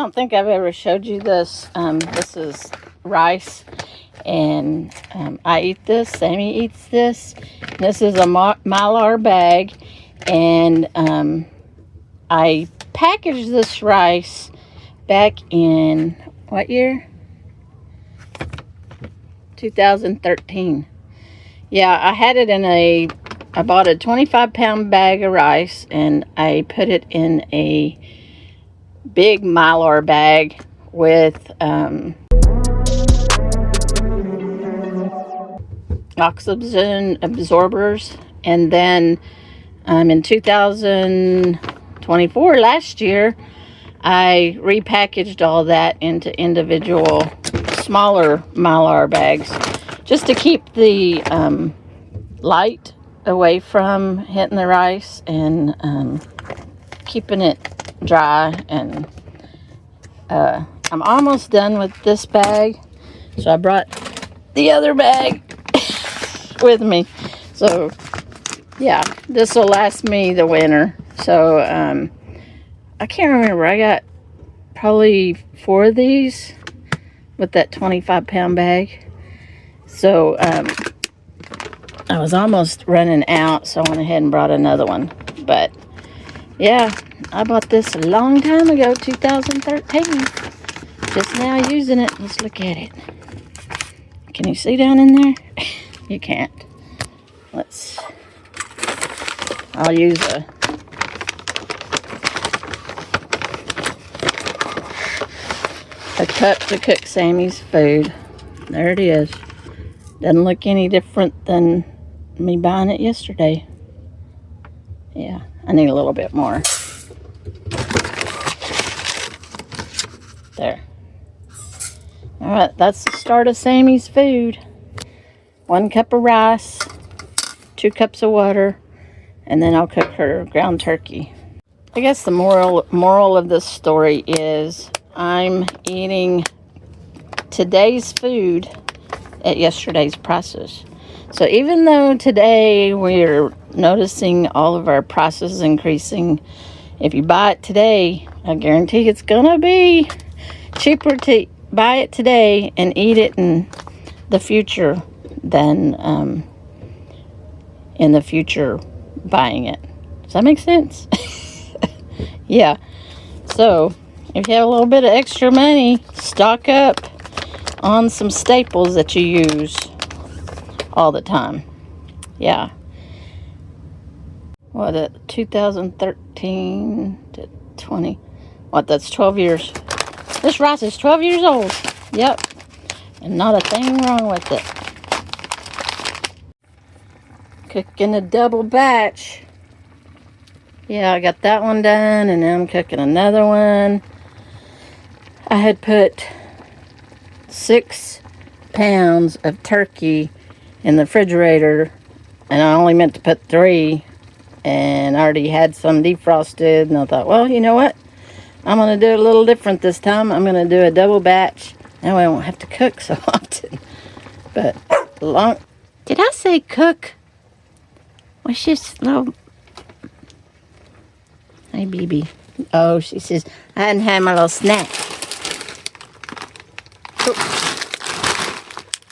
don't think I've ever showed you this. This is rice, and I eat this. Sammy eats this. This is a Mylar bag, and I packaged this rice back in what year? 2013. Yeah, I had it in I bought a 25-pound bag of rice, and I put it in a big Mylar bag with oxygen absorbers. And then in 2024, last year, I repackaged all that into individual smaller Mylar bags just to keep the light away from hitting the rice, and keeping it dry. And I'm almost done with this bag, so I brought the other bag with me. So yeah, this will last me the winter. So I can't remember, I got probably 4 of these with that 25-pound bag. So I was almost running out, so I went ahead and brought another one. But yeah, I bought this a long time ago, 2013. Just now using it. Let's look at it. Can you see down in there? You can't. I'll use a cup to cook Sammy's food. There it is. Doesn't look any different than me buying it yesterday. Yeah, I need a little bit more. There. Alright, that's the start of Sammy's food. 1 cup of rice, 2 cups of water, and then I'll cook her ground turkey. I guess the moral of this story is I'm eating today's food at yesterday's prices. So even though today we're noticing all of our prices increasing, if you buy it today, I guarantee it's gonna be cheaper to buy it today and eat it in the future than in the future buying it. Does that make sense? Yeah. So if you have a little bit of extra money, stock up on some staples that you use all the time. Yeah. What, 2013 to 20? What, that's 12 years. This rice is 12 years old. Yep. And not a thing wrong with it. Cooking a double batch. Yeah, I got that one done, and now I'm cooking another one. I had put 6 pounds of turkey in the refrigerator, and I only meant to put 3, and I already had some defrosted, and I thought, well, you know what? I'm going to do it a little different this time. I'm going to do a double batch. That way I won't have to cook so often. But did I say cook? What's this little... Hey, baby. Oh, she says, I hadn't had my little snack. Oh.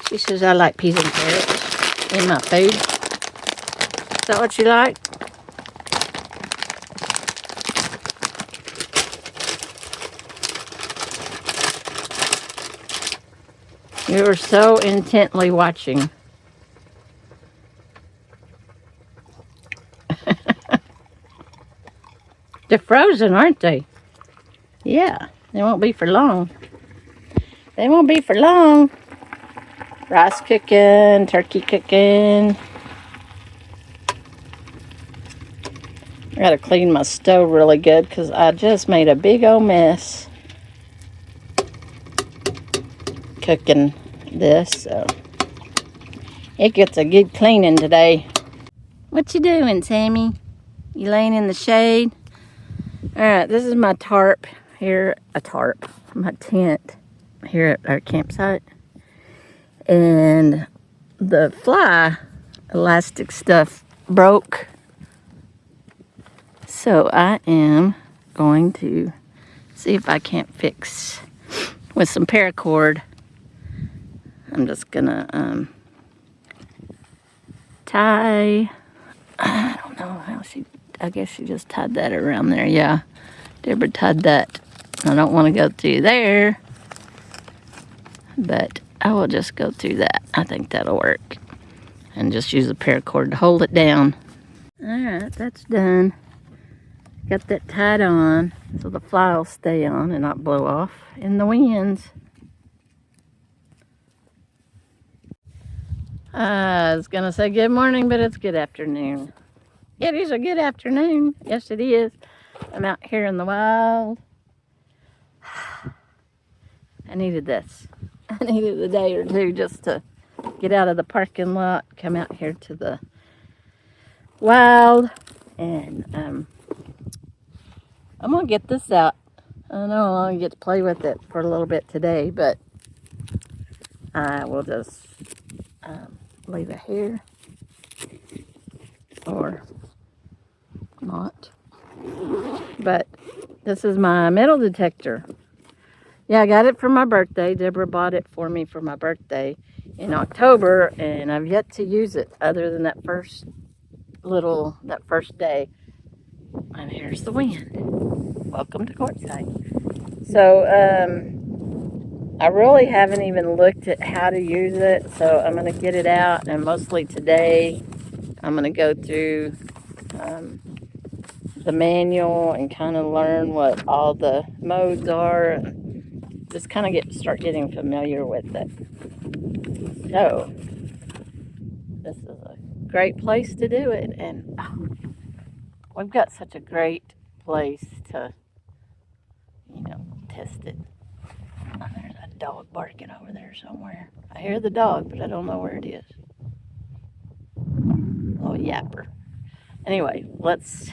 She says, I like peas and carrots in my food. Is that what you like? You were so intently watching. They're frozen, aren't they? Yeah, they won't be for long. They won't be for long. Rice cooking, turkey cooking. I gotta clean my stove really good because I just made a big old mess cooking this, so it gets a good cleaning today. What you doing, Sammy? You laying in the shade? Alright, this is my tarp here, my tent here at our campsite. And the fly elastic stuff broke. So I am going to See if I can't fix with some paracord. I'm just gonna tie, I don't know how I guess she just tied that around there. Yeah, Deborah tied that. I don't want to go through there, but I will just go through that. I think that'll work. And just use a paracord to hold it down. Alright, that's done. Got that tied on so the fly will stay on and not blow off in the winds. I was gonna say good morning, but it's good afternoon. It is a good afternoon. Yes, it is. I'm out here in the wild. I needed this. I needed a day or two just to get out of the parking lot, come out here to the wild, and I'm gonna get this out. I don't know, I'll get to play with it for a little bit today, but I will just leave it here or not. But this is my metal detector. Yeah, I got it for my birthday. Deborah bought it for me for my birthday in October, and I've yet to use it other than that first day. And here's the wind. Welcome to Quartzsite. So, I really haven't even looked at how to use it, so I'm going to get it out, and mostly today I'm going to go through the manual and kind of learn what all the modes are, and just kind of start getting familiar with it. So, this is a great place to do it, and we've got such a great place to, test it. Oh, there's a dog barking over there somewhere. I hear the dog, but I don't know where it is. Oh, yapper. Anyway, let's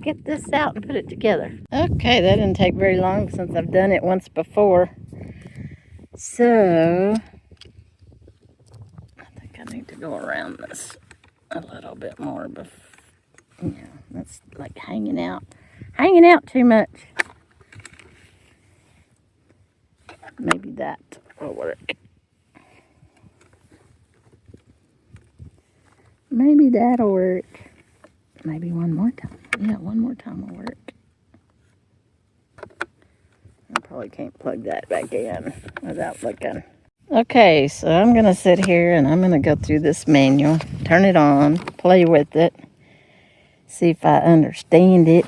get this out and put it together. Okay, that didn't take very long since I've done it once before. So, I think I need to go around this a little bit more. Yeah, that's like hanging out too much. Maybe that will work. Maybe that'll work. Maybe one more time. Yeah, one more time will work. I probably can't plug that back in without looking. Okay, so I'm going to sit here and I'm going to go through this manual, turn it on, play with it, see if I understand it.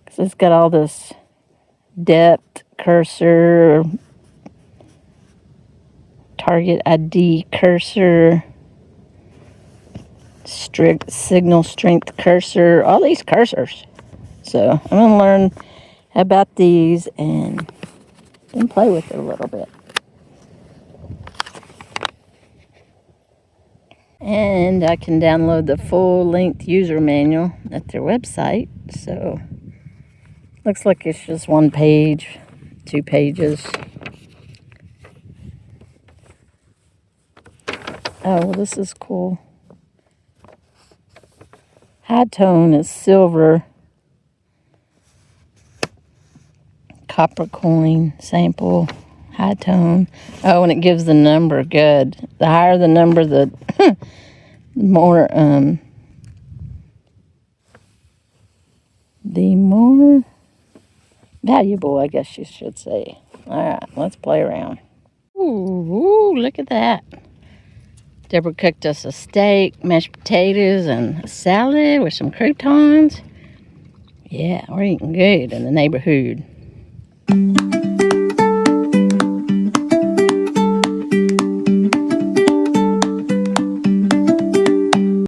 Because it's got all this depth, cursor, target ID cursor, signal strength cursor, all these cursors. So I'm going to learn about these and then play with it a little bit. And I can download the full-length user manual at their website. So looks like it's just 1 page, 2 pages. Oh, well, this is cool. High tone is silver. Copper coin sample. High tone. Oh, and it gives the number. Good. The higher the number, the more valuable, I guess you should say. All right, let's play around. Ooh, look at that. Deborah cooked us a steak, mashed potatoes, and a salad with some croutons. Yeah, we're eating good in the neighborhood.